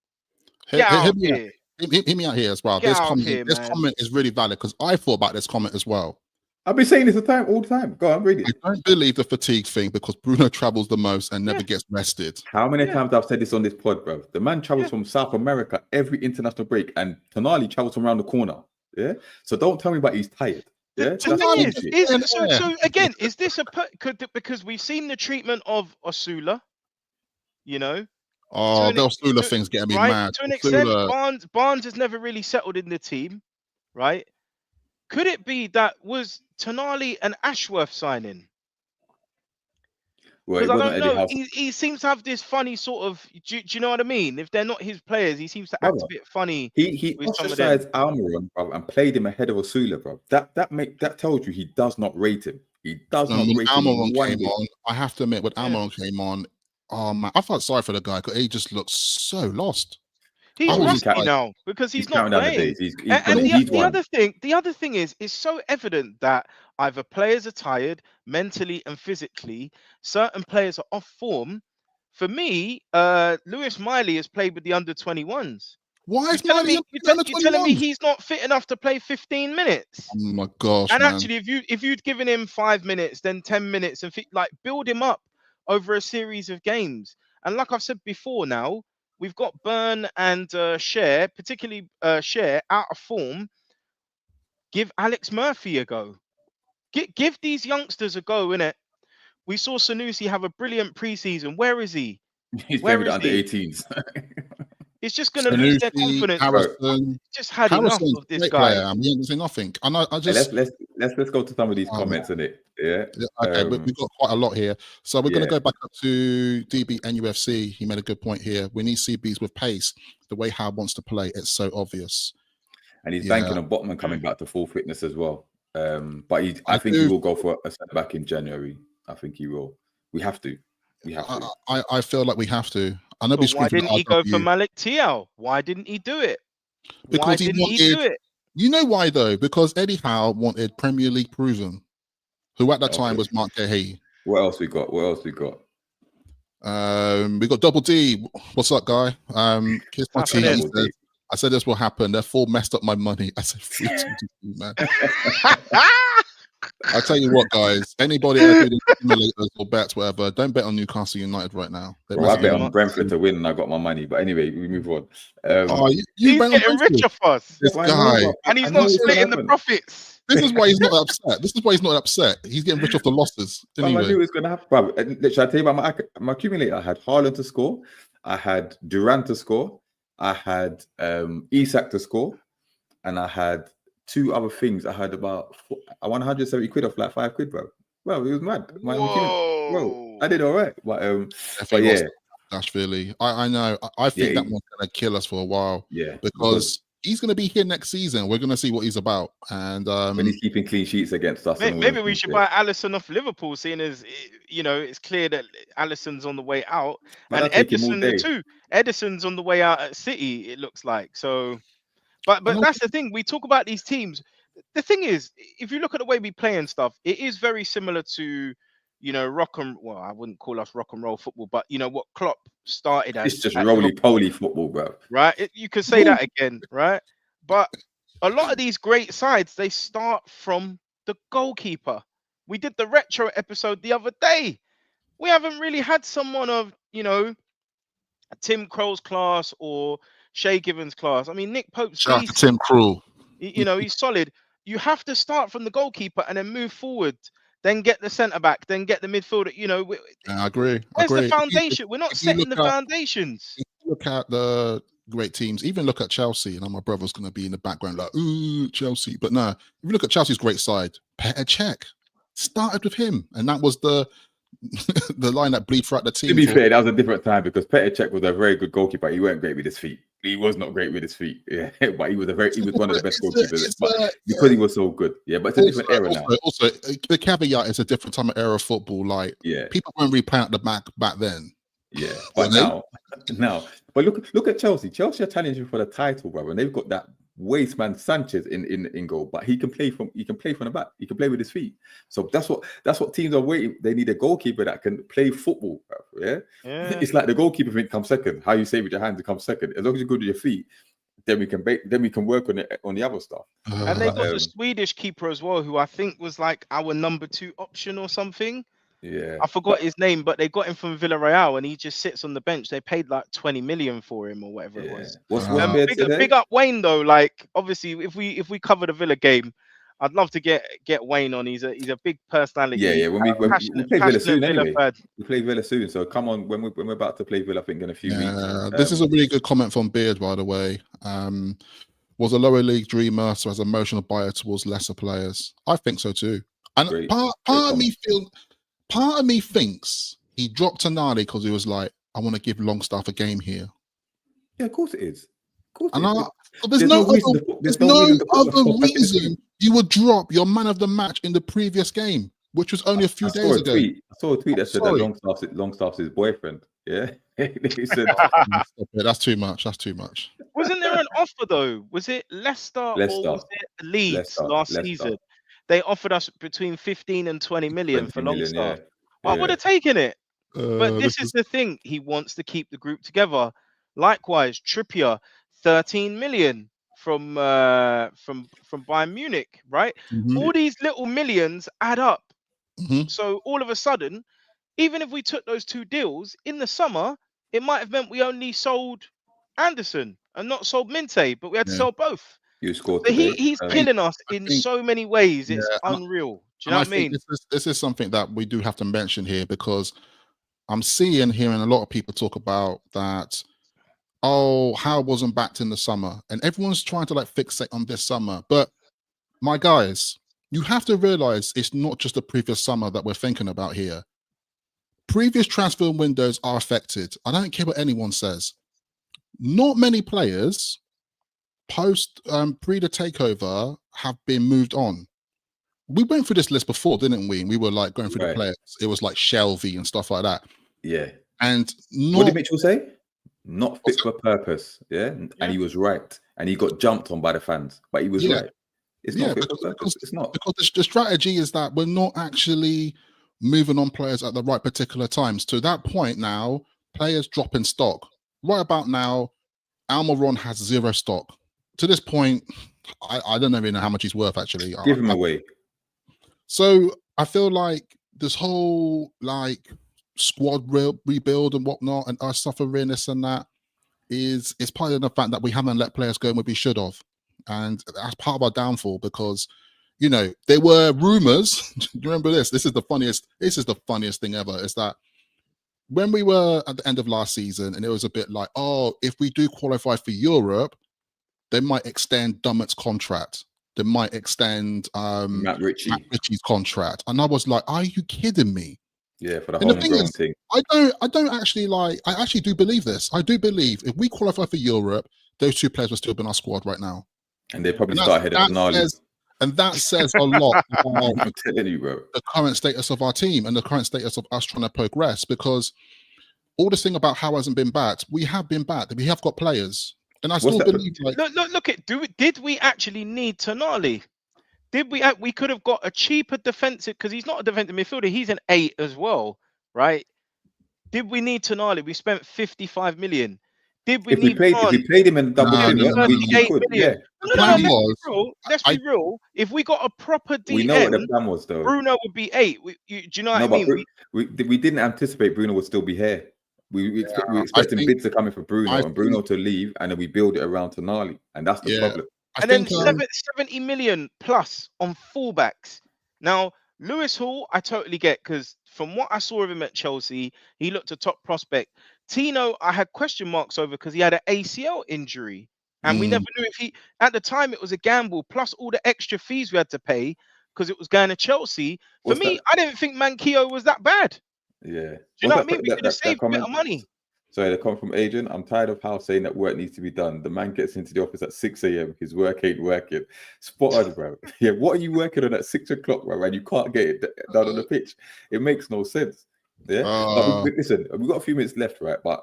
Hear me out here as well. This comment is really valid because I thought about this comment as well. I've been saying this all the time. Go on, read it. I don't believe the fatigue thing because Bruno travels the most and never gets rested. How many times I've said this on this pod, bro? The man travels from South America every international break, and Tonali travels from around the corner. Yeah. So don't tell me about he's tired. Yeah, so again, is this because we've seen the treatment of Osula, you know? Oh, the Osula thing's getting me mad. To an extent, Barnes has never really settled in the team, right? Could it be that was Tonali and Ashworth signing? Because I don't know. He seems to have this funny sort of. Do you know what I mean? If they're not his players, he seems to act a bit funny. He ostracized Almiron, bro, and played him ahead of Osula, bro. That tells you he does not rate him. He does not rate Almiron him. Came on, I have to admit, when Almiron came on, oh man, I felt sorry for the guy because he just looks so lost. He's rusty now because he's not playing. The other thing is, it's so evident that either players are tired mentally and physically. Certain players are off form. For me, Lewis Miley has played with the under-21s. Why is Miley you're telling me he's not fit enough to play 15 minutes? Oh my gosh! And actually, if you'd given him 5 minutes, then 10 minutes, and build him up over a series of games. And like I've said before, now we've got Burn and Cher, particularly Cher, out of form. Give Alex Murphy a go. Give these youngsters a go, innit? We saw Sanusi have a brilliant preseason. Where is he? He's playing with under 18s. It's just going to lose their confidence. Harrison, just had enough of this guy. Player. We didn't say nothing. Let's go to some of these comments, innit? Yeah. Okay, we've got quite a lot here. So we're going to go back up to DB NUFC. He made a good point here. We need CBs with pace. The way Howe wants to play, it's so obvious. And he's banking on Botman coming back to full fitness as well. But I think he will go for a centre back in January. I think he will. We have to. We have to. I feel like we have to. I know we But why screamed didn't he go for Malik Tiao? Why didn't he do it? because Why didn't he do it? You know why though? Because Eddie Howe wanted Premier League proven, who at that time Okay. was Mark Gahey. What else we got? We got Double D. What's up, guy? Kiss my teeth. Happening. I said this will happen. They're full messed up my money. I said 322, man. I tell you what, guys. Anybody out doing simulators or bets, whatever, don't bet on Newcastle United right now. Bro, I bet on Brentford to win, and I got my money. But anyway, we move on. He's getting rich off us. This guy, and he's not splitting the profits. This is why he's not upset. This is why he's not upset. He's getting rich off the losses. Anyway. I knew it was going to happen. Bro, should I tell you about my accumulator? I had Haaland to score. I had Durant to score. I had Isak to score. And I had 2 other things. I had about I won 170 quid off like 5 quid, bro. Well, it was mad. Bro, I did all right. But yeah. That's really. I know. I think that one's going to kill us for a while. Yeah. Because he's going to be here next season. We're going to see what he's about. And when he's keeping clean sheets against us. Maybe we should buy Alisson off Liverpool, seeing as, it's clear that Alisson's on the way out. And Edison's on the way out at City, it looks like. So, but that's the thing. We talk about these teams. The thing is, if you look at the way we play and stuff, it is very similar to, I wouldn't call us rock and roll football, but what Klopp started as. It's just roly-poly football, bro. Right? You could say that again, right? But a lot of these great sides, they start from the goalkeeper. We did the retro episode the other day. We haven't really had someone of, Tim Krul's class or Shay Given's class. I mean, Nick Pope's shout out to Tim Krul. He's solid. You have to start from the goalkeeper and then move forward. Then get the centre back, then get the midfielder. I agree. Where's the foundation? We're not setting the foundations. If you look at the great teams, even look at Chelsea, and my brother's going to be in the background like, ooh, Chelsea. But no, if you look at Chelsea's great side, Petr Cech started with him, and that was the line that bleed throughout the team. To be fair, that was a different time because Petr Cech was a very good goalkeeper. He weren't great with his feet. He was not great with his feet. Yeah, but he was one of the best goalkeepers. But because he was so good. Yeah, but it's a different era now. Also, the caveat is a different time of era of football. Like, people weren't really playing at the back then. Yeah, but now. But look at Chelsea. Chelsea are challenging for the title, brother, and they've got that waste man Sanchez in goal, but he can play from the back. He can play with his feet. So that's what teams are waiting. They need a goalkeeper that can play football. Yeah. It's like the goalkeeper thing comes second. How you say with your hands, it comes second. As long as you're good with your feet, then we can work on the other stuff. And they got the Swedish keeper as well, who I think was like our number 2 option or something. Yeah, I forgot his name, but they got him from Villarreal, and he just sits on the bench. They paid like 20 million for him or whatever it was. Big up Wayne though. Like, obviously, if we cover the Villa game, I'd love to get Wayne on. He's a big personality. Yeah. When we play Villa soon anyway. We play Villa soon, so come on. When we're about to play Villa, I think in a few weeks. This is a really good comment from Beard, by the way. Was a lower league dreamer, so has emotional bias towards lesser players. I think so too. And part of me thinks he dropped Tonali because he was like, I want to give Longstaff a game here. Yeah, of course it is. There's no other reason you would drop your man of the match in the previous game, which was only a few days ago. I saw a tweet that said that Longstaff's his boyfriend. Yeah. He said, that's too much. That's too much. Wasn't there an offer though? Was it Leicester or was it Leeds last season? They offered us between 15 and 20 million for Longstaff. I would have taken it. But this is the thing. He wants to keep the group together. Likewise, Trippier, 13 million from Bayern Munich, right? Mm-hmm. All these little millions add up. Mm-hmm. So all of a sudden, even if we took those 2 deals in the summer, it might have meant we only sold Anderson and not sold Minte, but we had to sell both. You scored. So he's killing us in so many ways. It's unreal. Do you know what I mean? This is something that we do have to mention here because I'm seeing and hearing a lot of people talk about that. Oh, Howe wasn't backed in the summer, and everyone's trying to fixate on this summer. But my guys, you have to realize it's not just the previous summer that we're thinking about here. Previous transfer windows are affected. I don't care what anyone says. Not many players pre the takeover have been moved on. We went through this list before, didn't we? We were going through the players. It was like Shelby and stuff like that. Yeah. And What did Mitchell say? Not fit for purpose. Yeah. And Yeah. he was right. And he got jumped on by the fans, but he was right. It's not fit for purpose. It's not. Because the strategy is that we're not actually moving on players at the right particular times. To that point now, players drop in stock. Right about now, Almiron has 0 stock. To this point, I don't even know how much he's worth, actually. Give him away. So I feel like this whole like squad rebuild and whatnot and us suffering this and that is part of the fact that we haven't let players go when we should have. And that's part of our downfall because, you know, there were rumors. Do you remember this? This is the funniest thing ever, is that when we were at the end of last season and it was a bit like, oh, if we do qualify for Europe, they might extend Dummett's contract. They might extend Matt Ritchie's contract. And I was like, are you kidding me? Yeah, for the homegrown thing. I don't actually I actually do believe this. I do believe if we qualify for Europe, those 2 players will still be in our squad right now. And they probably start ahead of Gnarly. And that says a lot about I'm telling you, bro. The current status of our team and the current status of us trying to progress, because all this thing about how hasn't been backed, we have been backed. We have got players. And I still believe did we actually need Tonali? Did we could have got a cheaper defensive, because he's not a defensive midfielder, he's an 8 as well, right? Did we need Tonali? We spent 55 million. Did we if we played him in double we could. Yeah. The plan let's be real. If we got a proper DM, we know what the plan was, though. Bruno would be 8. Do you know what I mean? We didn't anticipate Bruno would still be here. We expecting bids are coming for Bruno and Bruno to leave, and then we build it around Tonali, and that's the problem. And then 70 million plus on fullbacks. Now, Lewis Hall, I totally get, because from what I saw of him at Chelsea, he looked a top prospect. Tino, I had question marks over because he had an ACL injury, and we never knew if he. At the time, it was a gamble, plus all the extra fees we had to pay because it was going to Chelsea. For me, I didn't think Manquillo was that bad. Yeah. Do you know what I mean? We could have saved a bit of money. Sorry, the comment from Adrian. I'm tired of Howe saying that work needs to be done. The man gets into the office at 6 a.m. His work ain't working. Spot on, bro. Yeah, what are you working on at 6 o'clock, bro? And you can't get it done on the pitch. It makes no sense. Yeah. Listen, we've got a few minutes left, right? But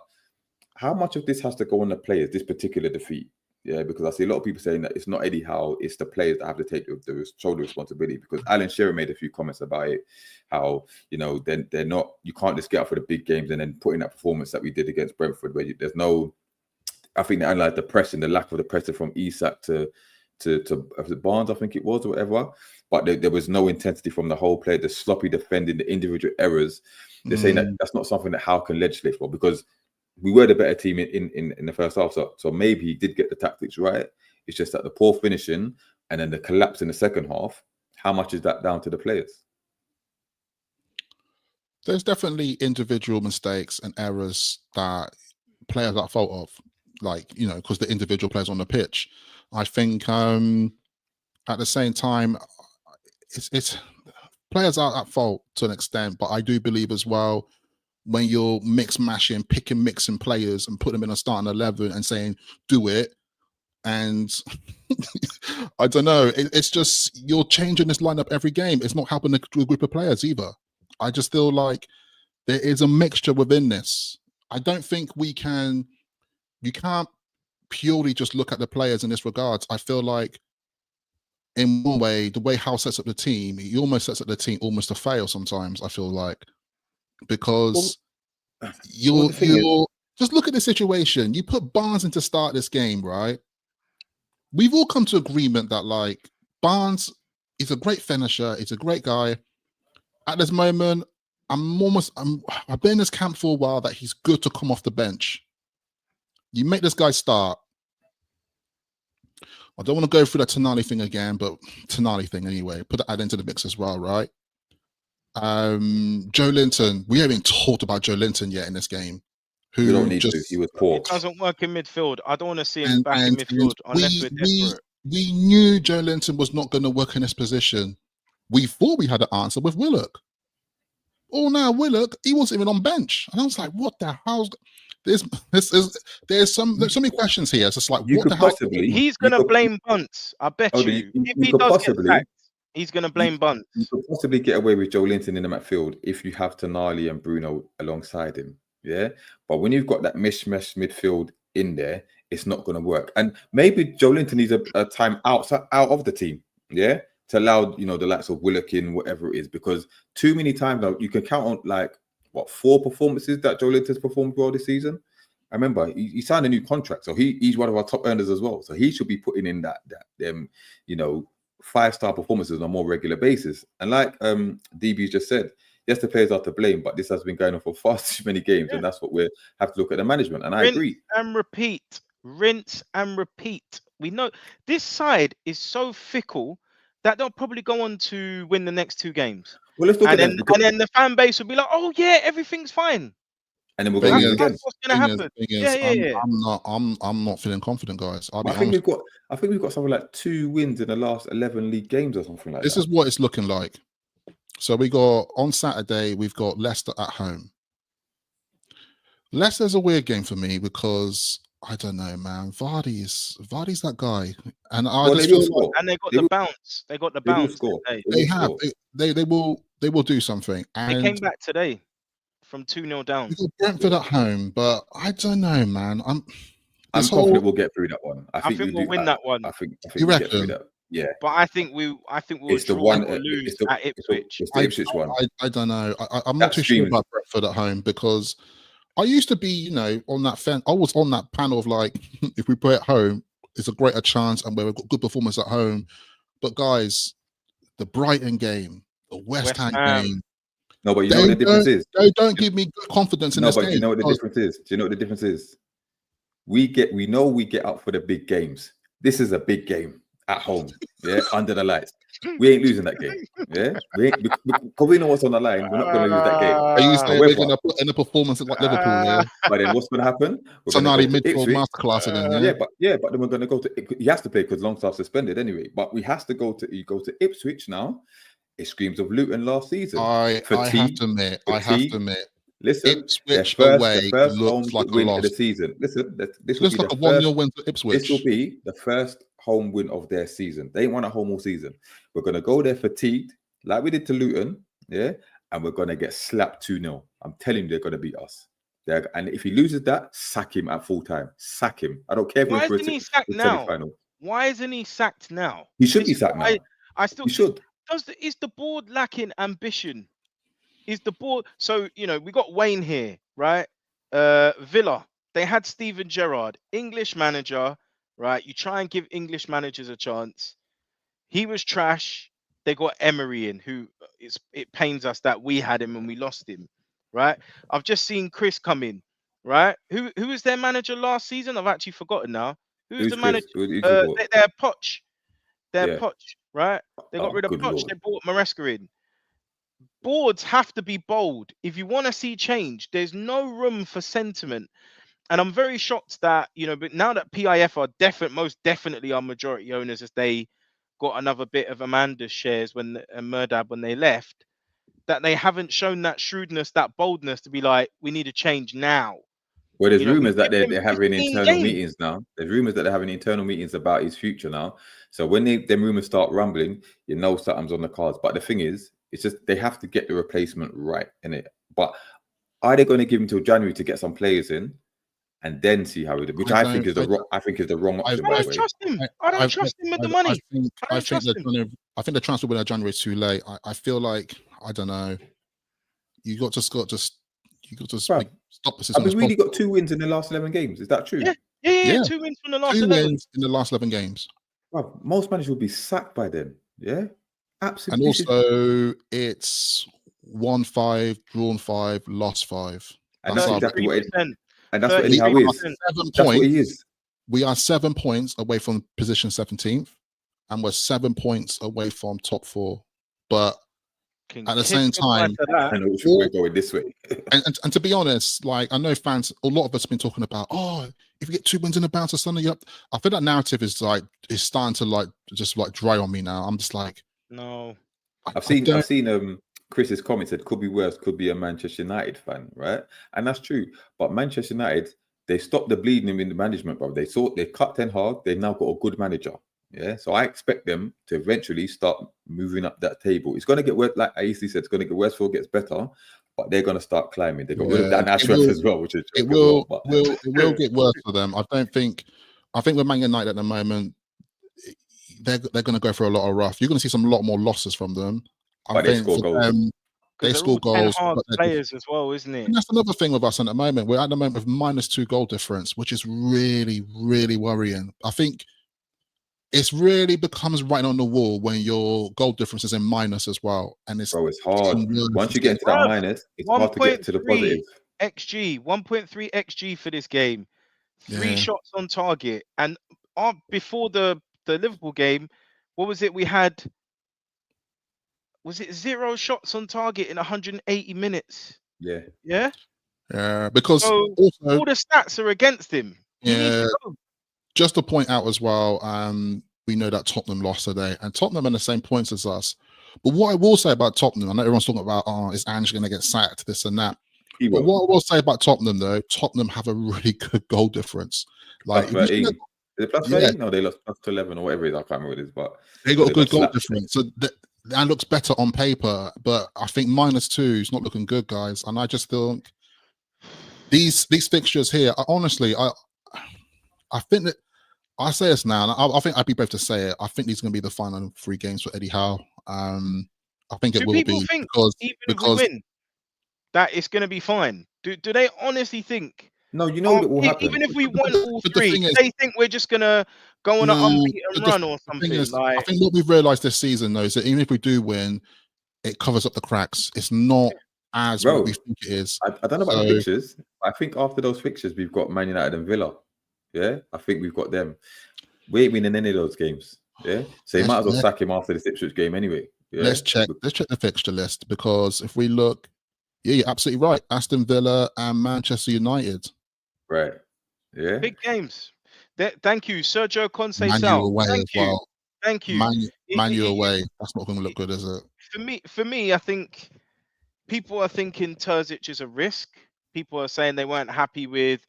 how much of this has to go on the players, this particular defeat? Yeah, because I see a lot of people saying that it's not Eddie Howe, it's the players that have to take the shoulder responsibility. Because Alan Shearer made a few comments about it, how, you know, they're not, you can't just get up for the big games and then put in that performance that we did against Brentford, where there's no, I think they analysed the pressing, the lack of the pressure from Isak to Barnes, I think it was, or whatever. But there was no intensity from the whole play, the sloppy defending, the individual errors. They're saying that that's not something that Howe can legislate for, because we were the better team in the first half. So maybe he did get the tactics right. It's just that the poor finishing and then the collapse in the second half, how much is that down to the players? There's definitely individual mistakes and errors that players are at fault of, like, you know, because the individual players on the pitch. I think at the same time, it's players are at fault to an extent, but I do believe as well, when you're mixing players and put them in a starting 11 and saying, do it. And I don't know, it's just, you're changing this lineup every game. It's not helping a group of players either. I just feel like there is a mixture within this. I don't think you can't purely just look at the players in this regards. I feel like in one way, the way Howe sets up the team, he almost sets up the team almost to fail sometimes, I feel like. Because you're just look at the situation. You put Barnes in to start this game, right? We've all come to agreement that, like, Barnes is a great finisher. He's a great guy. At this moment, I've been in this camp for a while that he's good to come off the bench. You make this guy start. I don't want to go through that Tonali thing again, but Tonali thing anyway. Put that into the mix as well, right? Joe Linton. We haven't talked about Joe Linton yet in this game. You don't need to. He was poor. It doesn't work in midfield. I don't want to see him back in midfield unless we're desperate. We knew Joe Linton was not going to work in this position. We thought we had an answer with Willock. Oh, now Willock, he wasn't even on bench, and I was like, "What the hell?" There's so many questions here. It's just like, what the hell? He's going to blame Bunce. I bet you. If he does get sacked, He's going to blame Bunce. You could possibly get away with Joe Linton in the midfield if you have Tonali and Bruno alongside him. Yeah. But when you've got that mishmash midfield in there, it's not going to work. And maybe Joe Linton needs a time out of the team. Yeah. To allow, the likes of Willokin, whatever it is, because too many times now you can count on 4 performances that Joe Linton's performed well this season. I remember he signed a new contract, so he's one of our top earners as well. So he should be putting in that 5-star performances on a more regular basis. And like DB just said, yes, the players are to blame, but this has been going on for far too many games, and that's what we have to look at the management. And I agree. Rinse and repeat. We know this side is so fickle that they'll probably go on to win the next 2 games. Well, let's look at them. And then the fan base will be like, "Oh yeah, everything's fine." And then we're going to lose again. That's what's going to happen. Yeah. I'm not feeling confident, guys. I think we've got something like 2 wins in the last 11 league games or something like that. This is what it's looking like. So we got on Saturday, we've got Leicester at home. Leicester's a weird game for me because I don't know, man. Vardy's that guy, and they got the bounce. They got the bounce. They will do something. And they came back today from 2-0 down. We got Brentford at home, but I don't know, man. I'm confident we'll get through that one. I think we'll win that one. I think you we'll reckon? get through that. Yeah, but I think we'll it's the draw one or lose at Ipswich. It's the Ipswich one. I don't know. I'm not too sure about Brentford at home because I used to be, on that fence. I was on that panel of if we play at home, it's a greater chance, and we've got good performance at home. But guys, the Brighton game, the West Ham game. No, but you know what the difference is. They don't give me good confidence in this game. No, but you know what the difference is. Do you know what the difference is? We know we get up for the big games. This is a big game at home, yeah, under the lights. We ain't losing that game, yeah. Because we know what's on the line. We're not going to lose that game. Are you saying we're going to put in a performance like Liverpool? Yeah. But then what's going to happen? Sonali midfield masterclass again. But then we're going to go to. He has to play because Longstaff's suspended anyway. But we have to go to Ipswich now. It screams of Luton last season. I have to admit. Listen, Ipswich away the first looks like win of the season. Listen, this looks like a 1-0 win for Ipswich. This will be the first home win of their season. They ain't won at home all season. We're going to go there fatigued, like we did to Luton, yeah, and we're going to get slapped 2-0. I'm telling you, they're going to beat us. And if he loses that, sack him at full time. Sack him. I don't care if we're he sacked now. Why isn't he sacked now? He should be sacked now. He should. Is the board lacking ambition? Is the board we got Wayne here, right? Villa, they had Steven Gerrard, English manager, right? You try and give English managers a chance. He was trash. They got Emery in, who it pains us that we had him and we lost him, right? I've just seen Chris come in, right? Who was their manager last season? I've actually forgotten now. Who's the manager? They're Poch. Poch, right? They got rid of Poch. Lord. They brought Maresca in. Boards have to be bold. If you want to see change, there's no room for sentiment. And I'm very shocked that, but now that PIF are most definitely are majority owners, as they got another bit of Amanda's shares and Murdab when they left, that they haven't shown that shrewdness, that boldness to be like, we need a change now. Well, there's rumors that they're having internal meetings now. There's rumors that they're having internal meetings about his future now. So when them rumors start rumbling, something's on the cards. But the thing is, it's just they have to get the replacement right, innit? But are they going to give him till January to get some players in and then see how he does? Which I think is the wrong option. I don't trust him. I don't trust him with the money. I think the transfer window January is too late. I feel like I don't know. You got to stop this. We've really got 2 wins in the last 11 games. Is that true? Yeah. 2 wins from the last 11. 2 wins in the last 11 games. Bro, most managers will be sacked by then. Yeah. Absolutely. And also, it's 1-5, drawn 5, lost 5. And that's exactly what Eddie Howe is. 7 points. That's what he is. We are 7 points away from position 17th, and we're 7 points away from top 4. But at the same time, I know we're going this way. and to be honest, I know fans, a lot of us have been talking about, if you get 2 wins in a bounce or something, I feel that narrative is starting to just dry on me now. I'm just like, no. I've seen Chris's comment said could be worse, could be a Manchester United fan, right? And that's true. But Manchester United, they stopped the bleeding in the management, bro. They cut Ten Hag. They've now got a good manager. Yeah, so I expect them to eventually start moving up that table. It's going to get worse, like AC said, it's going to get worse before it gets better, but they're going to start climbing. They got rid of Dan Ashworth as well, which is it will get worse for them. I think with Man United at the moment, they're going to go for a lot of rough. You're going to see some lot more losses from them. But they score goals. They score goals. Hard players as well, isn't it? And that's another thing with us at the moment. We're at the moment with -2 goal difference, which is really, really worrying. I think it's really becomes right on the wall when your goal difference is in minus as well. And it's hard. Once you get into that minus, it's hard to get to the positive. XG, 1.3 XG for this game. 3 shots on target. And before the Liverpool game, what was it? We had, was it 0 shots on target in 180 minutes? Yeah. Yeah? Yeah, because also, all the stats are against him. Yeah. Just to point out as well, we know that Tottenham lost today, and Tottenham are the same points as us. But what I will say about Tottenham, I know everyone's talking about, is Ange going to get sacked, this and that. But what I will say about Tottenham, though, Tottenham have a really good goal difference. Like, plus 13. Is it plus 13? No, they lost plus 11 or whatever it is. I can't remember what it is, but they got a good goal difference. So that looks better on paper, but I think -2 is not looking good, guys. And I just think these fixtures here, honestly, I think that I say this now, and I think I'd be brave to say it. I think these are going to be the final 3 games for Eddie Howe. I think it will be because even if we win, that it's going to be fine. Do they honestly think? No, you know what will happen. Even if we won all 3, they think we're just going to go on an unbeaten run or something. I think what we've realised this season, though, is that even if we do win, it covers up the cracks. It's not as what we think it is. I don't know about the fixtures. I think after those fixtures, we've got Man United and Villa. Yeah, I think we've got them. We ain't winning any of those games. Yeah, so you might as well sack him after the Ipswich game anyway. Yeah? Let's check the fixture list, because if we look, you're absolutely right. Aston Villa and Manchester United. Right. Yeah. Big games. Thank you, Sergio Conceição. Manu away as well. Thank you. Manu away. That's not going to look good, is it? For me, I think people are thinking Terzic is a risk. People are saying they weren't happy with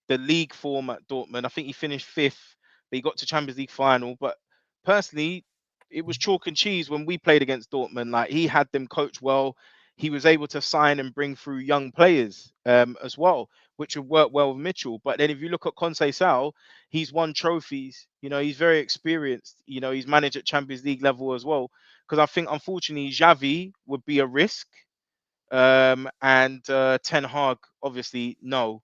the league form at Dortmund. I think he finished 5th, but he got to Champions League final. But personally, it was chalk and cheese when we played against Dortmund. Like, he had them coach well. He was able to sign and bring through young players as well, which would work well with Mitchell. But then if you look at Conceição, he's won trophies. You know, he's very experienced. You know, he's managed at Champions League level as well. Because I think, unfortunately, Xavi would be a risk. And Ten Hag, obviously, no.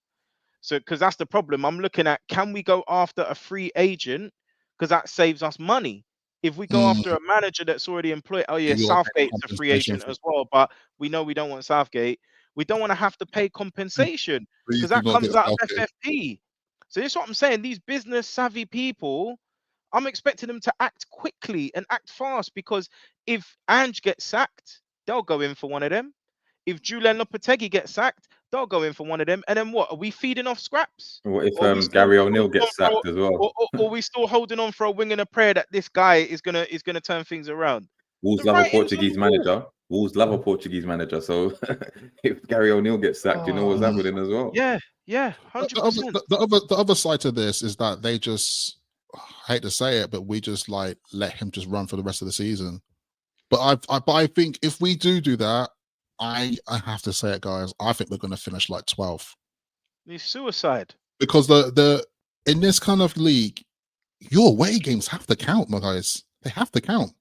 So, because that's the problem. I'm looking at, can we go after a free agent? Because that saves us money. If we go after a manager that's already employed, Southgate's a free agent as well, but we know we don't want Southgate. We don't want to have to pay compensation because that comes out of FFP. So this is what I'm saying. These business savvy people, I'm expecting them to act quickly and act fast, because if Ange gets sacked, they'll go in for one of them. If Julian Lopetegui gets sacked, they'll go in for one of them. And then what? Are we feeding off scraps? What if Gary O'Neill gets sacked as well? Or are we still holding on for a wing and a prayer that this guy is gonna turn things around? Wolves love a Portuguese manager. Wolves love a Portuguese manager. So if Gary O'Neill gets sacked, you know what's happening as well. Yeah, 100%. The other side to this is that they just, I hate to say it, but we just like let him just run for the rest of the season. But I think if we do that, I have to say it, guys. I think we're going to finish like 12th. It's suicide. Because the in this kind of league, your away games have to count, my guys. They have to count.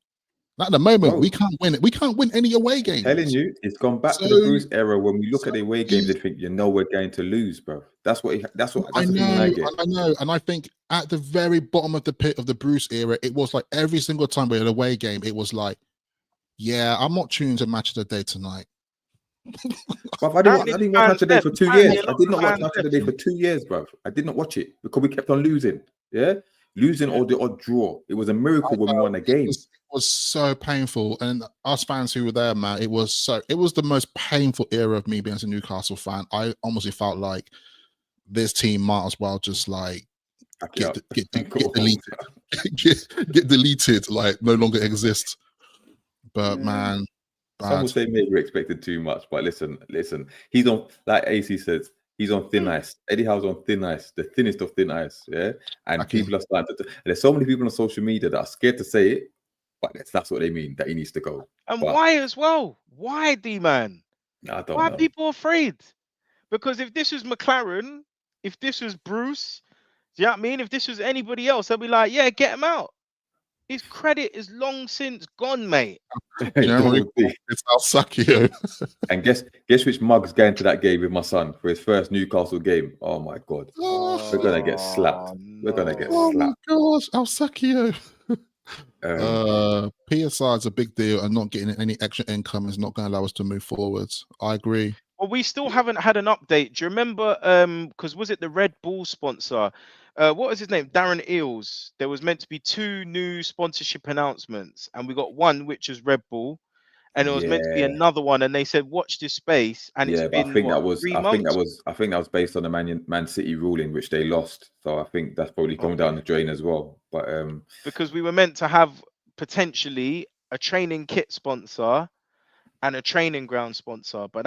At the moment, we can't win it. We can't win any away games. Telling you, it's gone back to the Bruce era. When we look at the away games, they think, you know, we're going to lose, bro. That's what I know, and I think at the very bottom of the pit of the Bruce era, it was like every single time we had an away game, it was like, yeah, I'm not tuning to Match of the Day tonight. But I didn't watch Match of the Day for 2 years. I did not watch Match of the Day for 2 years, bro. I did not watch it because we kept on losing. Yeah, losing or the odd draw. It was a miracle when we won a game. It was so painful, and us fans who were there, man, it was the most painful era of me being a Newcastle fan. I honestly felt like this team might as well just like get deleted, get deleted, like no longer exist. But man. Some will say maybe we expected too much, but listen. He's on, like AC says, he's on thin ice. Eddie Howe's on thin ice, the thinnest of thin ice. Yeah, and Okay. people are starting to. There's so many people on social media that are scared to say it, but that's what they mean, that he needs to go. And But why as well? Why, D-man? I don't Why know. are people afraid? Because if this was McLaren, if this was Bruce, do you know what I mean? If this was anybody else, they'll be like, yeah, get him out. His credit is long since gone, mate. Generally, it's Alsacchio. And guess which mug's going to that game with my son for his first Newcastle game. Oh my god, we're gonna get slapped. We're gonna get Oh my slapped. gosh, Alsacchio. PSR is a big deal, and not getting any extra income is not going to allow us to move forwards. I agree. Well, we still haven't had an update. Do you remember? Because was it the Red Bull sponsor? What was his name? Darren Eales. There was meant to be 2 new sponsorship announcements, and we got one which was Red Bull, and it was meant to be another one. And they said, "Watch this space." And it's But been I think what, that was 3 I think that months? was based on the Man City ruling, which they lost. So I think that's probably coming down the drain as well. But because we were meant to have potentially a training kit sponsor and a training ground sponsor, but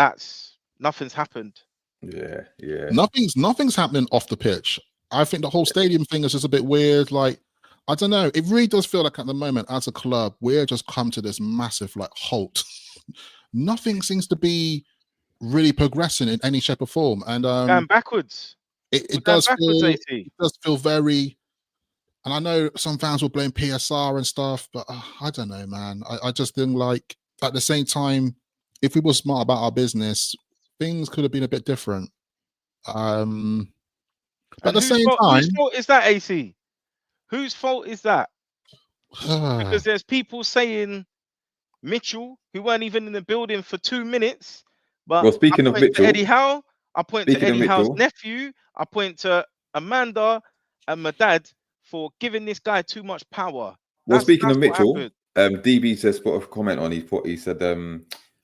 nothing's happened. yeah. Nothing's happening off the pitch. I think the whole stadium thing is just a bit weird. Like, I don't know. It really does feel like at the moment, as a club, we're just come to this massive like halt. Nothing seems to be really progressing in any shape or form, and Going backwards. it Going does backwards, feel. AC. It does feel very. And I know some fans will blame PSR and stuff, but I don't know, man. I just think like at the same time, if we were smart about our business, things could have been a bit different. But at the same time, whose fault is that, AC? Whose fault is that? Because there's people saying Mitchell, who weren't even in the building for 2 minutes. But Well, speaking of Mitchell, Eddie Howe, I point to speaking of Eddie Howe's Mitchell, nephew. I point to Amanda and my dad for giving this guy too much power. well, speaking That's of what Mitchell, happened. DB just put a comment on. He said,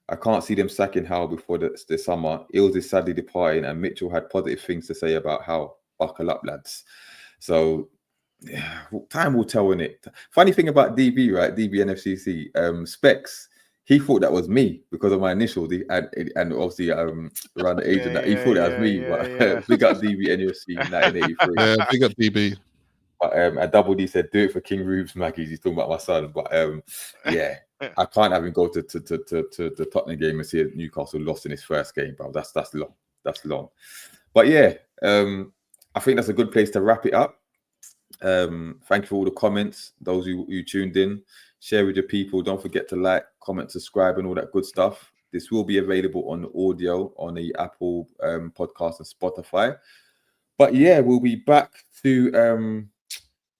I can't see them sacking Howe before the summer. Eales is sadly departing, and Mitchell had positive things to say about Howe. Buckle up, lads. So yeah, time will tell, innit? Funny thing about DB, right? DB NFCC, Specs. He thought that was me because of my initial, and obviously around the age of that, he thought that was me. But big up DB NUFC 1983. Yeah, big up DB. But a Double D said, "Do it for King Rubes, Maggie." He's talking about my son. But yeah, I can't have him go to the Tottenham game and see Newcastle lost in his first game, bro. That's long. That's long. But yeah, I think that's a good place to wrap it up. Thank you for all the comments. Those who tuned in, share with your people. Don't forget to like, comment, subscribe, and all that good stuff. This will be available on audio on the Apple podcast and Spotify. But yeah, we'll be back to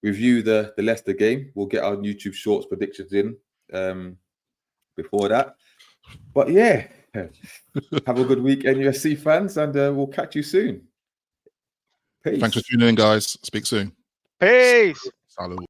review the Leicester game. We'll get our YouTube Shorts predictions in before that. But yeah, have a good week, NUFC fans, and we'll catch you soon. Peace. Thanks for tuning in, guys. Speak soon. Peace. Salud.